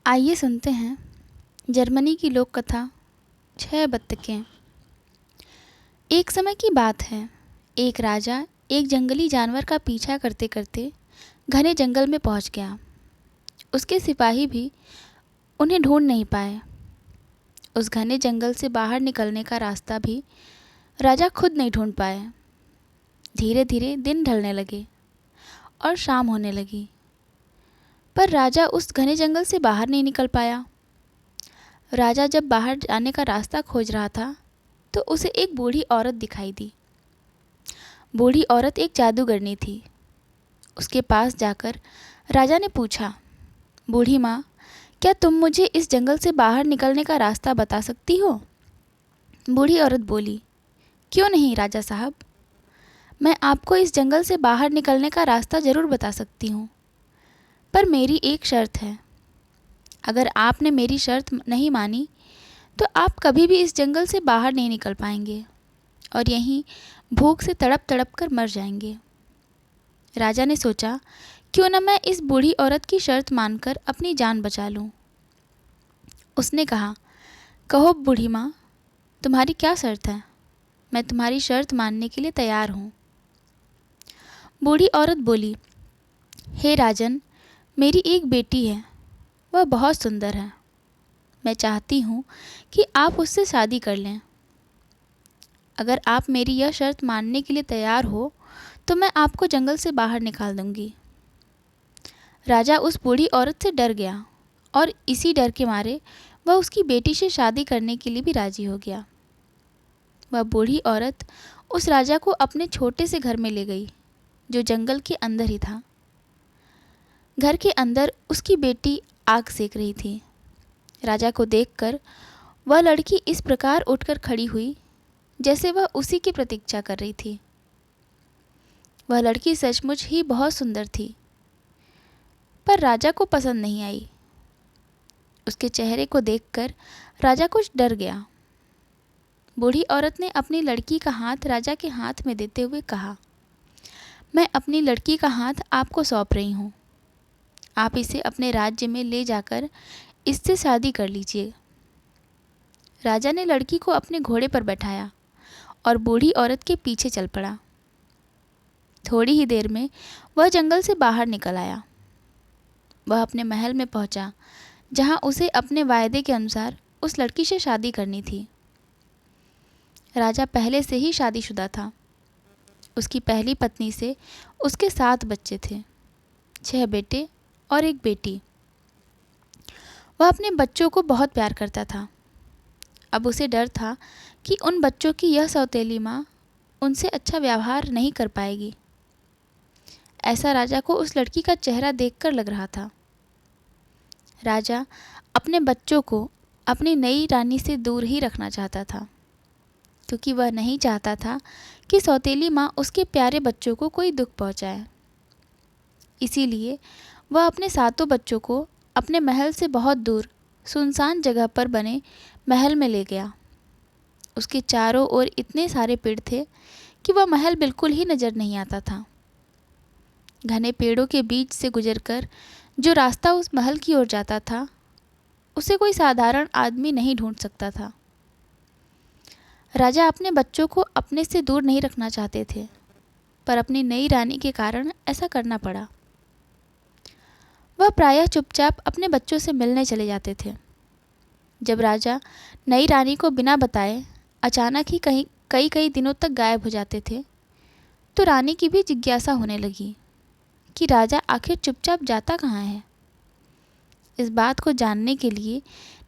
आइए सुनते हैं जर्मनी की लोक कथा 6 बत्तखें। एक समय की बात है। एक राजा एक जंगली जानवर का पीछा करते करते घने जंगल में पहुंच गया। उसके सिपाही भी उन्हें ढूंढ नहीं पाए। उस घने जंगल से बाहर निकलने का रास्ता भी राजा खुद नहीं ढूंढ पाए। धीरे धीरे दिन ढलने लगे और शाम होने लगी, पर राजा उस घने जंगल से बाहर नहीं निकल पाया। राजा जब बाहर जाने का रास्ता खोज रहा था तो उसे एक बूढ़ी औरत दिखाई दी। बूढ़ी औरत एक जादूगरनी थी। उसके पास जाकर राजा ने पूछा, बूढ़ी माँ, क्या तुम मुझे इस जंगल से बाहर निकलने का रास्ता बता सकती हो? बूढ़ी औरत बोली, क्यों नहीं राजा साहब, मैं आपको इस जंगल से बाहर निकलने का रास्ता ज़रूर बता सकती हूँ, पर मेरी एक शर्त है। अगर आपने मेरी शर्त नहीं मानी तो आप कभी भी इस जंगल से बाहर नहीं निकल पाएंगे और यहीं भूख से तड़प तड़प कर मर जाएंगे। राजा ने सोचा, क्यों न मैं इस बूढ़ी औरत की शर्त मानकर अपनी जान बचा लूं। उसने कहा, कहो बूढ़ी माँ, तुम्हारी क्या शर्त है? मैं तुम्हारी शर्त मानने के लिए तैयार हूँ। बूढ़ी औरत बोली, हे राजन, मेरी एक बेटी है, वह बहुत सुंदर है। मैं चाहती हूँ कि आप उससे शादी कर लें। अगर आप मेरी यह शर्त मानने के लिए तैयार हो तो मैं आपको जंगल से बाहर निकाल दूंगी। राजा उस बूढ़ी औरत से डर गया और इसी डर के मारे वह उसकी बेटी से शादी करने के लिए भी राजी हो गया। वह बूढ़ी औरत उस राजा को अपने छोटे से घर में ले गई जो जंगल के अंदर ही था। घर के अंदर उसकी बेटी आग सेक रही थी। राजा को देखकर वह लड़की इस प्रकार उठकर खड़ी हुई जैसे वह उसी की प्रतीक्षा कर रही थी। वह लड़की सचमुच ही बहुत सुंदर थी, पर राजा को पसंद नहीं आई। उसके चेहरे को देखकर राजा कुछ डर गया। बूढ़ी औरत ने अपनी लड़की का हाथ राजा के हाथ में देते हुए कहा, मैं अपनी लड़की का हाथ आपको सौंप रही हूँ। आप इसे अपने राज्य में ले जाकर इससे शादी कर लीजिए। राजा ने लड़की को अपने घोड़े पर बैठाया और बूढ़ी औरत के पीछे चल पड़ा। थोड़ी ही देर में वह जंगल से बाहर निकल आया। वह अपने महल में पहुंचा, जहां उसे अपने वायदे के अनुसार उस लड़की से शादी करनी थी। राजा पहले से ही शादीशुदा था। उसकी पहली पत्नी से उसके 7 बच्चे थे, 6 बेटे और एक बेटी। वह अपने बच्चों को बहुत प्यार करता था। अब उसे डर था कि उन बच्चों की यह सौतेली माँ उनसे अच्छा व्यवहार नहीं कर पाएगी। ऐसा राजा को उस लड़की का चेहरा देखकर लग रहा था। राजा अपने बच्चों को अपनी नई रानी से दूर ही रखना चाहता था, क्योंकि वह नहीं चाहता था कि सौतेली माँ उसके प्यारे बच्चों को कोई दुख पहुँचाए। इसीलिए वह अपने 7 बच्चों को अपने महल से बहुत दूर सुनसान जगह पर बने महल में ले गया। उसके चारों ओर इतने सारे पेड़ थे कि वह महल बिल्कुल ही नज़र नहीं आता था। घने पेड़ों के बीच से गुजरकर जो रास्ता उस महल की ओर जाता था, उसे कोई साधारण आदमी नहीं ढूंढ सकता था। राजा अपने बच्चों को अपने से दूर नहीं रखना चाहते थे, पर अपनी नई रानी के कारण ऐसा करना पड़ा। वह प्रायः चुपचाप अपने बच्चों से मिलने चले जाते थे। जब राजा नई रानी को बिना बताए अचानक ही कई कई दिनों तक गायब हो जाते थे, तो रानी की भी जिज्ञासा होने लगी कि राजा आखिर चुपचाप जाता कहाँ है। इस बात को जानने के लिए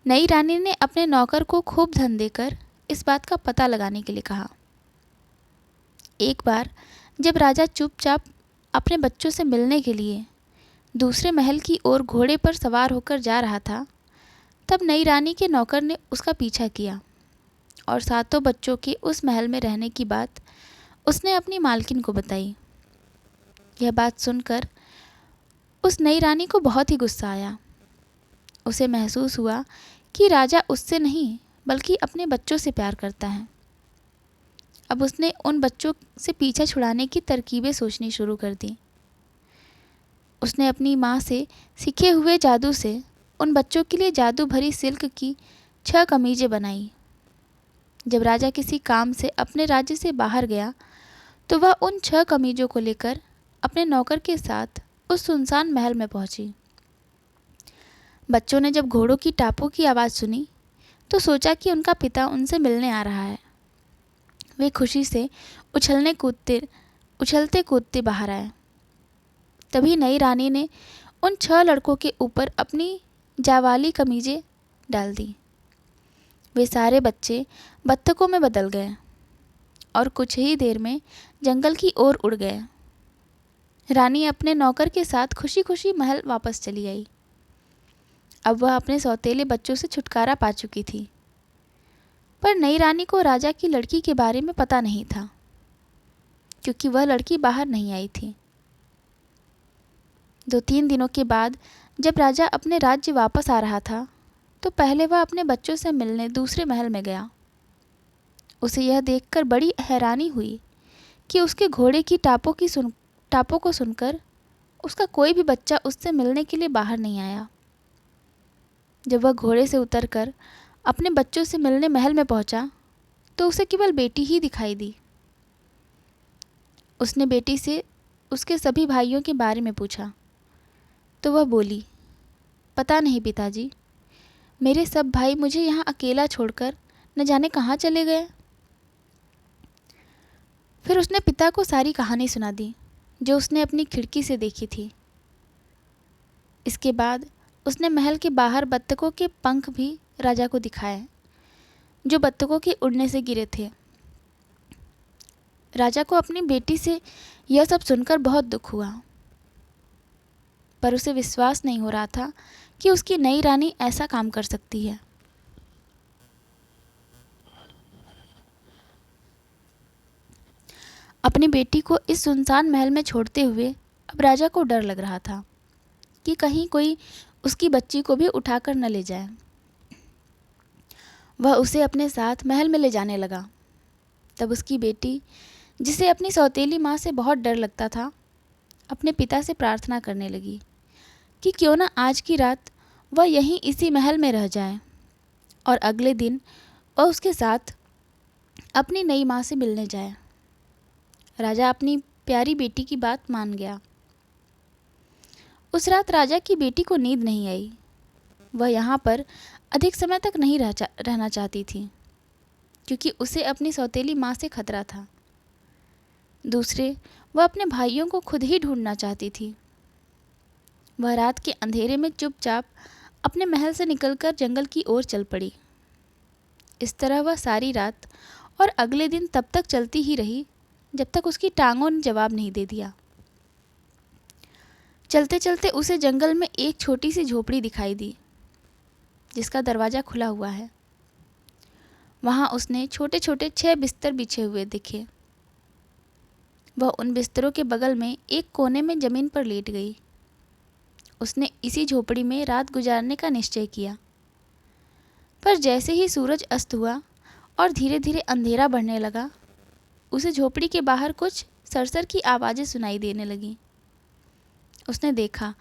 नई रानी ने अपने नौकर को खूब धन देकर इस बात का पता लगाने के लिए कहा। एक बार जब राजा चुपचाप अपने बच्चों से मिलने के लिए दूसरे महल की ओर घोड़े पर सवार होकर जा रहा था, तब नई रानी के नौकर ने उसका पीछा किया और 7 बच्चों के उस महल में रहने की बात उसने अपनी मालकिन को बताई। यह बात सुनकर उस नई रानी को बहुत ही गुस्सा आया। उसे महसूस हुआ कि राजा उससे नहीं बल्कि अपने बच्चों से प्यार करता है। अब उसने उन बच्चों से पीछा छुड़ाने की तरकीबें सोचनी शुरू कर दी। उसने अपनी माँ से सीखे हुए जादू से उन बच्चों के लिए जादू भरी सिल्क की 6 कमीजें बनाई। जब राजा किसी काम से अपने राज्य से बाहर गया तो वह उन 6 कमीजों को लेकर अपने नौकर के साथ उस सुनसान महल में पहुंची। बच्चों ने जब घोड़ों की टापों की आवाज़ सुनी तो सोचा कि उनका पिता उनसे मिलने आ रहा है। वे खुशी से उछलते कूदते बाहर आए। तभी नई रानी ने उन 6 लड़कों के ऊपर अपनी जावाली कमीजें डाल दी। वे सारे बच्चे बत्तखों में बदल गए और कुछ ही देर में जंगल की ओर उड़ गए। रानी अपने नौकर के साथ खुशी खुशी महल वापस चली आई। अब वह अपने सौतेले बच्चों से छुटकारा पा चुकी थी, पर नई रानी को राजा की लड़की के बारे में पता नहीं था, क्योंकि वह लड़की बाहर नहीं आई थी। 2-3 दिनों के बाद जब राजा अपने राज्य वापस आ रहा था तो पहले वह अपने बच्चों से मिलने दूसरे महल में गया। उसे यह देखकर बड़ी हैरानी हुई कि उसके घोड़े की टापों को सुनकर उसका कोई भी बच्चा उससे मिलने के लिए बाहर नहीं आया। जब वह घोड़े से उतरकर अपने बच्चों से मिलने महल में पहुंचा तो उसे केवल बेटी ही दिखाई दी। उसने बेटी से उसके सभी भाइयों के बारे में पूछा तो वह बोली, पता नहीं पिताजी, मेरे सब भाई मुझे यहाँ अकेला छोड़कर न जाने कहाँ चले गए। फिर उसने पिता को सारी कहानी सुना दी जो उसने अपनी खिड़की से देखी थी। इसके बाद उसने महल के बाहर बत्तखों के पंख भी राजा को दिखाए जो बत्तखों के उड़ने से गिरे थे। राजा को अपनी बेटी से यह सब सुनकर बहुत दुख हुआ, पर उसे विश्वास नहीं हो रहा था कि उसकी नई रानी ऐसा काम कर सकती है। अपनी बेटी को इस सुनसान महल में छोड़ते हुए अब राजा को डर लग रहा था कि कहीं कोई उसकी बच्ची को भी उठाकर न ले जाए। वह उसे अपने साथ महल में ले जाने लगा। तब उसकी बेटी, जिसे अपनी सौतेली माँ से बहुत डर लगता था, अपने पिता से प्रार्थना करने लगी कि क्यों न आज की रात वह यहीं इसी महल में रह जाए और अगले दिन वह उसके साथ अपनी नई माँ से मिलने जाए। राजा अपनी प्यारी बेटी की बात मान गया। उस रात राजा की बेटी को नींद नहीं आई। वह यहाँ पर अधिक समय तक नहीं रहना चाहती थी, क्योंकि उसे अपनी सौतेली माँ से खतरा था। दूसरे, वह अपने भाइयों को खुद ही ढूंढना चाहती थी। वह रात के अंधेरे में चुपचाप अपने महल से निकलकर जंगल की ओर चल पड़ी। इस तरह वह सारी रात और अगले दिन तब तक चलती ही रही जब तक उसकी टांगों ने जवाब नहीं दे दिया। चलते चलते उसे जंगल में एक छोटी सी झोपड़ी दिखाई दी जिसका दरवाज़ा खुला हुआ है। वहाँ उसने छोटे छोटे 6 बिस्तर बिछे हुए दिखे। वह उन बिस्तरों के बगल में एक कोने में ज़मीन पर लेट गई। उसने इसी झोपड़ी में रात गुजारने का निश्चय किया। पर जैसे ही सूरज अस्त हुआ और धीरे धीरे अंधेरा बढ़ने लगा, उसे झोपड़ी के बाहर कुछ सरसर की आवाज़ें सुनाई देने लगीं। उसने देखा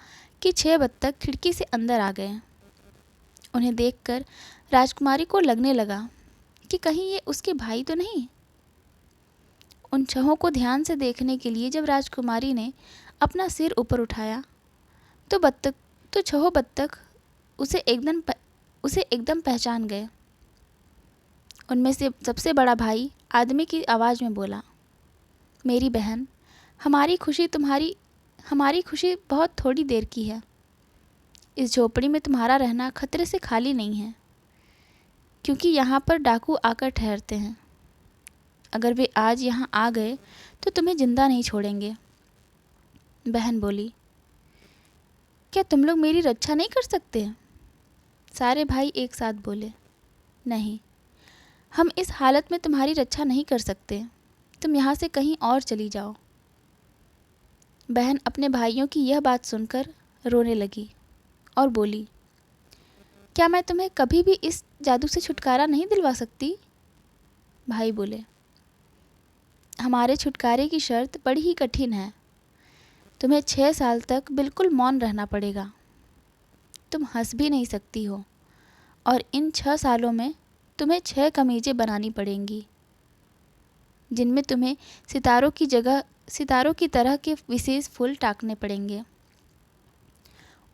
कि 6 बत्तख खिड़की से अंदर आ गए। उन्हें देखकर राजकुमारी को लगने लगा कि कहीं ये उसके भाई तो नहीं। उन 6 को ध्यान से देखने के लिए जब राजकुमारी ने अपना सिर ऊपर उठाया तो 6 बत्तख उसे एकदम पहचान गए। उनमें से सबसे बड़ा भाई आदमी की आवाज़ में बोला, मेरी बहन, हमारी खुशी बहुत थोड़ी देर की है। इस झोपड़ी में तुम्हारा रहना खतरे से खाली नहीं है, क्योंकि यहाँ पर डाकू आकर ठहरते हैं। अगर वे आज यहाँ आ गए तो तुम्हें जिंदा नहीं छोड़ेंगे। बहन बोली, क्या तुम लोग मेरी रक्षा नहीं कर सकते? सारे भाई एक साथ बोले, नहीं, हम इस हालत में तुम्हारी रक्षा नहीं कर सकते। तुम यहाँ से कहीं और चली जाओ। बहन अपने भाइयों की यह बात सुनकर रोने लगी और बोली, क्या मैं तुम्हें कभी भी इस जादू से छुटकारा नहीं दिलवा सकती? भाई बोले, हमारे छुटकारे की शर्त बड़ी ही कठिन है। तुम्हें 6 साल तक बिल्कुल मौन रहना पड़ेगा। तुम हंस भी नहीं सकती हो, और इन 6 सालों में तुम्हें 6 कमीज़ें बनानी पड़ेंगी, जिनमें तुम्हें सितारों की जगह सितारों की तरह के विशेष फूल टाँकने पड़ेंगे।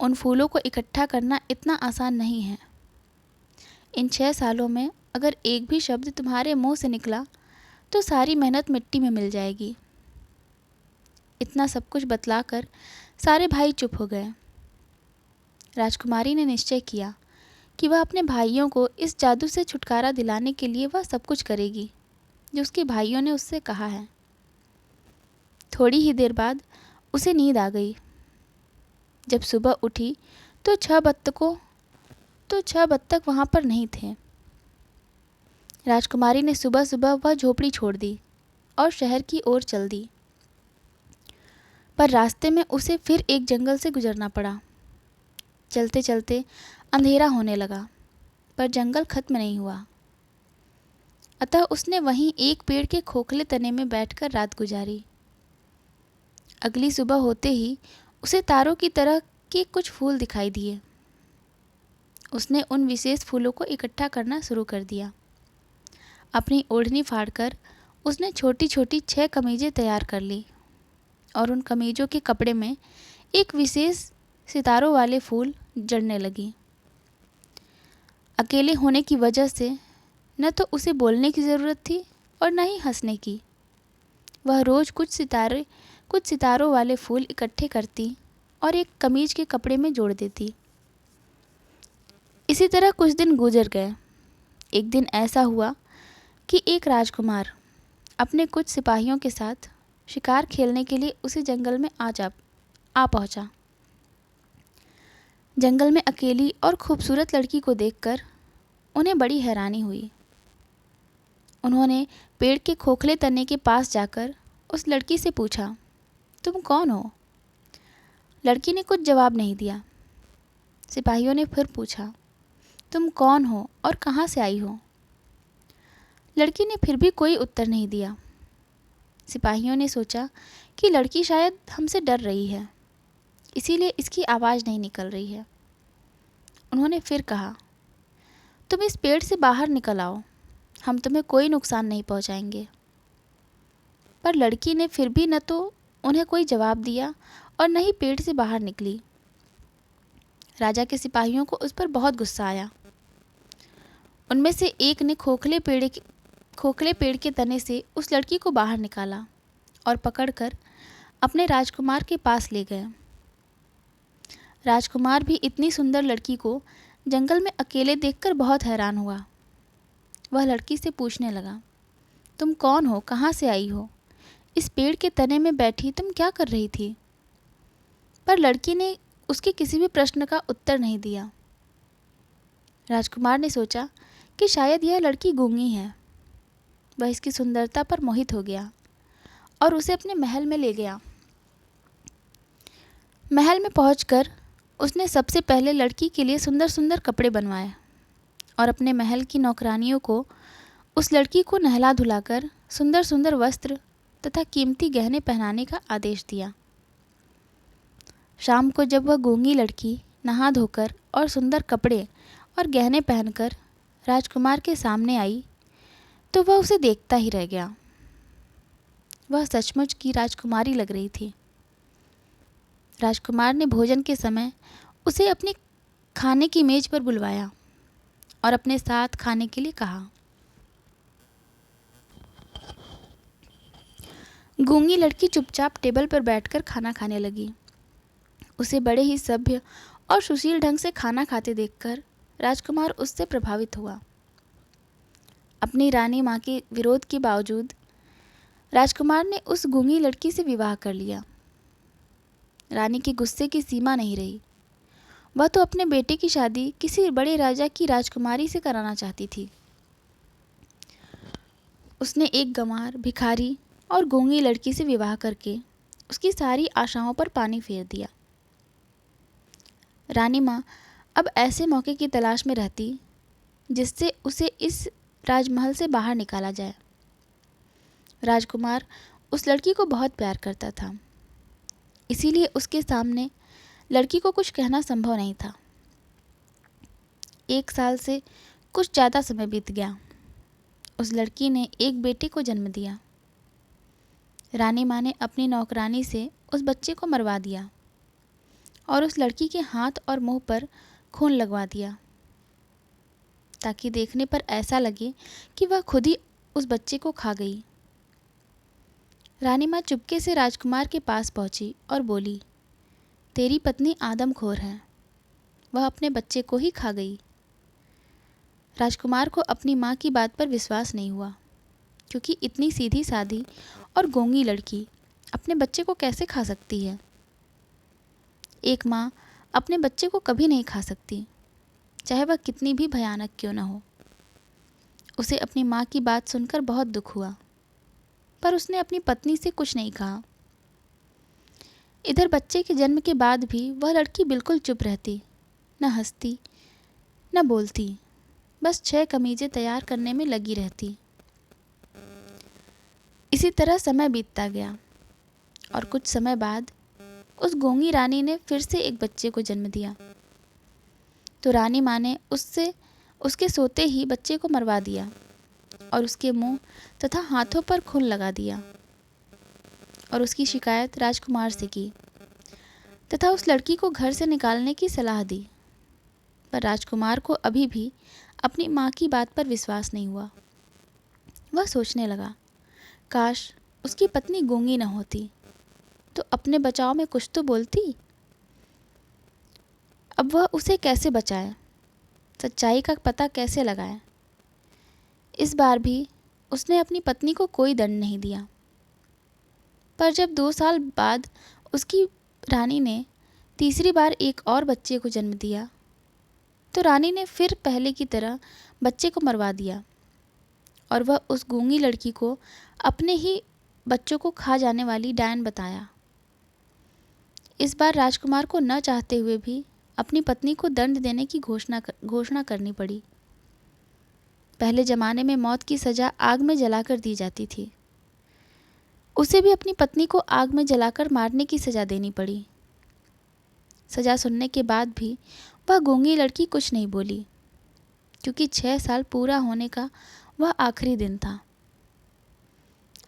उन फूलों को इकट्ठा करना इतना आसान नहीं है। इन 6 सालों में अगर एक भी शब्द तुम्हारे मुंह से निकला तो सारी मेहनत मिट्टी में मिल जाएगी। इतना सब कुछ बतलाकर सारे भाई चुप हो गए। राजकुमारी ने निश्चय किया कि वह अपने भाइयों को इस जादू से छुटकारा दिलाने के लिए वह सब कुछ करेगी जो उसके भाइयों ने उससे कहा है। थोड़ी ही देर बाद उसे नींद आ गई। जब सुबह उठी तो 6 बत्तख वहाँ पर नहीं थे। राजकुमारी ने सुबह सुबह वह झोपड़ी छोड़ दी और शहर की ओर चल दी। पर रास्ते में उसे फिर एक जंगल से गुजरना पड़ा। चलते चलते अंधेरा होने लगा, पर जंगल खत्म नहीं हुआ। अतः उसने वहीं एक पेड़ के खोखले तने में बैठकर रात गुजारी। अगली सुबह होते ही उसे तारों की तरह के कुछ फूल दिखाई दिए। उसने उन विशेष फूलों को इकट्ठा करना शुरू कर दिया। अपनी ओढ़नी फाड़कर उसने छोटी छोटी 6 कमीजें तैयार कर ली और उन कमीजों के कपड़े में एक विशेष सितारों वाले फूल जड़ने लगी। अकेले होने की वजह से न तो उसे बोलने की ज़रूरत थी और न ही हंसने की। वह रोज़ कुछ सितारों वाले फूल इकट्ठे करती और एक कमीज के कपड़े में जोड़ देती। इसी तरह कुछ दिन गुजर गए। एक दिन ऐसा हुआ कि एक राजकुमार अपने कुछ सिपाहियों के साथ शिकार खेलने के लिए उसी जंगल में आ पहुंचा। जंगल में अकेली और खूबसूरत लड़की को देखकर उन्हें बड़ी हैरानी हुई। उन्होंने पेड़ के खोखले तने के पास जाकर उस लड़की से पूछा, तुम कौन हो? लड़की ने कुछ जवाब नहीं दिया। सिपाहियों ने फिर पूछा, तुम कौन हो और कहाँ से आई हो? लड़की ने फिर भी कोई उत्तर नहीं दिया। सिपाहियों ने सोचा कि लड़की शायद हमसे डर रही है, इसीलिए इसकी आवाज़ नहीं निकल रही है। उन्होंने फिर कहा, तुम इस पेड़ से बाहर निकल आओ, हम तुम्हें कोई नुकसान नहीं पहुंचाएंगे। पर लड़की ने फिर भी न तो उन्हें कोई जवाब दिया और न ही पेड़ से बाहर निकली। राजा के सिपाहियों को उस पर बहुत गुस्सा आया। उनमें से एक ने खोखले पेड़ के तने से उस लड़की को बाहर निकाला और पकड़कर अपने राजकुमार के पास ले गए। राजकुमार भी इतनी सुंदर लड़की को जंगल में अकेले देखकर बहुत हैरान हुआ। वह लड़की से पूछने लगा, तुम कौन हो, कहाँ से आई हो? इस पेड़ के तने में बैठी तुम क्या कर रही थी? पर लड़की ने उसके किसी भी प्रश्न का उत्तर नहीं दिया। राजकुमार ने सोचा कि शायद यह लड़की गूंगी है। वह इसकी सुंदरता पर मोहित हो गया और उसे अपने महल में ले गया। महल में पहुंचकर उसने सबसे पहले लड़की के लिए सुंदर सुंदर कपड़े बनवाए और अपने महल की नौकरानियों को उस लड़की को नहला धुलाकर सुंदर सुंदर वस्त्र तथा कीमती गहने पहनाने का आदेश दिया। शाम को जब वह गूंगी लड़की नहा धोकर और सुंदर कपड़े और गहने पहनकर राजकुमार के सामने आई तो वह उसे देखता ही रह गया। वह सचमुच की राजकुमारी लग रही थी। राजकुमार ने भोजन के समय उसे अपनी खाने की मेज पर बुलवाया और अपने साथ खाने के लिए कहा। गूंगी लड़की चुपचाप टेबल पर बैठकर खाना खाने लगी। उसे बड़े ही सभ्य और सुशील ढंग से खाना खाते देखकर राजकुमार उससे प्रभावित हुआ। अपनी रानी माँ के विरोध के बावजूद राजकुमार ने उस गूंगी लड़की से विवाह कर लिया। रानी के गुस्से की सीमा नहीं रही। वह तो अपने बेटे की शादी किसी बड़े राजा की राजकुमारी से कराना चाहती थी। उसने एक गंवार, भिखारी और गूंगी लड़की से विवाह करके उसकी सारी आशाओं पर पानी फेर दिया। रानी माँ अब ऐसे मौके की तलाश में रहती जिससे उसे इस राजमहल से बाहर निकाला जाए। राजकुमार उस लड़की को बहुत प्यार करता था, इसीलिए उसके सामने लड़की को कुछ कहना संभव नहीं था। 1 साल से कुछ ज़्यादा समय बीत गया। उस लड़की ने एक बेटे को जन्म दिया। रानी माँ ने अपनी नौकरानी से उस बच्चे को मरवा दिया और उस लड़की के हाथ और मुंह पर खून लगवा दिया, ताकि देखने पर ऐसा लगे कि वह खुद ही उस बच्चे को खा गई। रानी माँ चुपके से राजकुमार के पास पहुंची और बोली, तेरी पत्नी आदमखोर है, वह अपने बच्चे को ही खा गई। राजकुमार को अपनी माँ की बात पर विश्वास नहीं हुआ, क्योंकि इतनी सीधी सादी और गूंगी लड़की अपने बच्चे को कैसे खा सकती है। एक माँ अपने बच्चे को कभी नहीं खा सकती, चाहे वह कितनी भी भयानक क्यों न हो। उसे अपनी माँ की बात सुनकर बहुत दुख हुआ, पर उसने अपनी पत्नी से कुछ नहीं कहा। इधर बच्चे के जन्म के बाद भी वह लड़की बिल्कुल चुप रहती, न हंसती न बोलती, बस 6 कमीजें तैयार करने में लगी रहती। इसी तरह समय बीतता गया और कुछ समय बाद उस गूंगी रानी ने फिर से एक बच्चे को जन्म दिया। तो रानी माँ ने उसके सोते ही बच्चे को मरवा दिया और उसके मुंह तथा हाथों पर खून लगा दिया और उसकी शिकायत राजकुमार से की तथा उस लड़की को घर से निकालने की सलाह दी। पर राजकुमार को अभी भी अपनी माँ की बात पर विश्वास नहीं हुआ। वह सोचने लगा, काश उसकी पत्नी गूंगी न होती तो अपने बचाव में कुछ तो बोलती। अब वह उसे कैसे बचाए, सच्चाई का पता कैसे लगाए। इस बार भी उसने अपनी पत्नी को कोई दंड नहीं दिया। पर जब 2 साल बाद उसकी रानी ने तीसरी बार एक और बच्चे को जन्म दिया, तो रानी ने फिर पहले की तरह बच्चे को मरवा दिया और वह उस गूंगी लड़की को अपने ही बच्चों को खा जाने वाली डायन बताया। इस बार राजकुमार को न चाहते हुए भी अपनी पत्नी को दंड देने की घोषणा करनी पड़ी। पहले जमाने में मौत की सज़ा आग में जलाकर दी जाती थी। उसे भी अपनी पत्नी को आग में जलाकर मारने की सज़ा देनी पड़ी। सज़ा सुनने के बाद भी वह गूंगी लड़की कुछ नहीं बोली, क्योंकि 6 साल पूरा होने का वह आखिरी दिन था।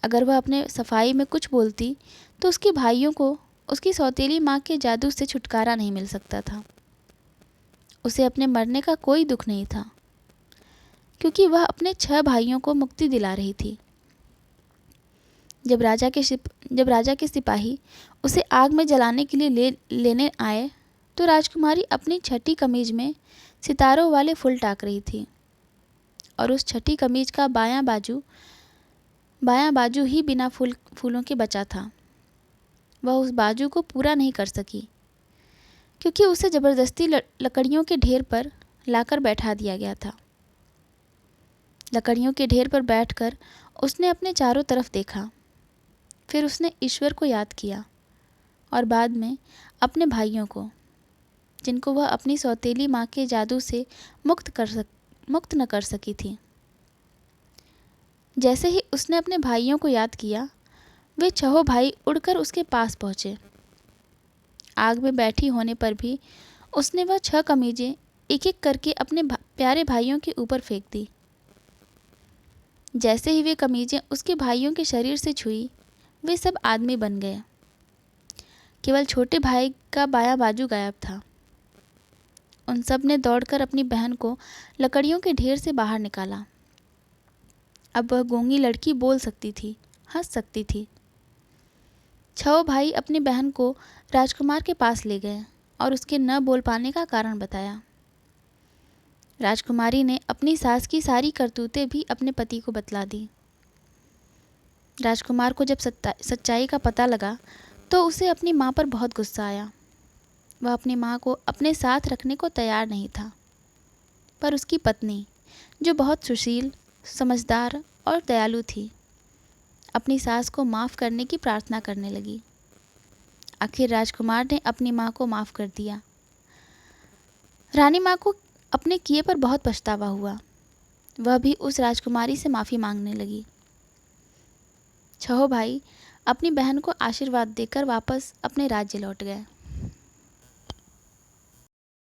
अगर वह अपने सफाई में कुछ बोलती तो उसके भाइयों को उसकी सौतेली माँ के जादू से छुटकारा नहीं मिल सकता था। उसे अपने मरने का कोई दुख नहीं था, क्योंकि वह अपने 6 भाइयों को मुक्ति दिला रही थी। जब राजा के सिपाही उसे आग में जलाने के लिए लेने आए, तो राजकुमारी अपनी छठी कमीज में सितारों वाले फूल टाक रही थी और उस छठी कमीज का बायां बाजू ही बिना फूलों के बचा था। वह उस बाजू को पूरा नहीं कर सकी, क्योंकि उसे ज़बरदस्ती लकड़ियों के ढेर पर लाकर बैठा दिया गया था। लकड़ियों के ढेर पर बैठकर उसने अपने चारों तरफ देखा। फिर उसने ईश्वर को याद किया और बाद में अपने भाइयों को, जिनको वह अपनी सौतेली माँ के जादू से मुक्त न कर सकी थी। जैसे ही उसने अपने भाइयों को याद किया, वे 6 भाई उड़कर उसके पास पहुँचे। आग में बैठी होने पर भी उसने वह 6 कमीजें एक एक करके अपने प्यारे भाइयों के ऊपर फेंक दी। जैसे ही वे कमीजें उसके भाइयों के शरीर से छुई, वे सब आदमी बन गए। केवल छोटे भाई का बायां बाजू गायब था। उन सब ने दौड़कर अपनी बहन को लकड़ियों के ढेर से बाहर निकाला। अब वह गूंगी लड़की बोल सकती थी, हंस सकती थी। 6 भाई अपनी बहन को राजकुमार के पास ले गए और उसके न बोल पाने का कारण बताया। राजकुमारी ने अपनी सास की सारी करतूतें भी अपने पति को बतला दी। राजकुमार को जब सच्चाई का पता लगा, तो उसे अपनी माँ पर बहुत गुस्सा आया। वह अपनी माँ को अपने साथ रखने को तैयार नहीं था, पर उसकी पत्नी, जो बहुत सुशील, समझदार और दयालु थी, अपनी सास को माफ़ करने की प्रार्थना करने लगी। आखिर राजकुमार ने अपनी माँ को माफ़ कर दिया। रानी माँ को अपने किए पर बहुत पछतावा हुआ। वह भी उस राजकुमारी से माफ़ी मांगने लगी। 6 भाई अपनी बहन को आशीर्वाद देकर वापस अपने राज्य लौट गए।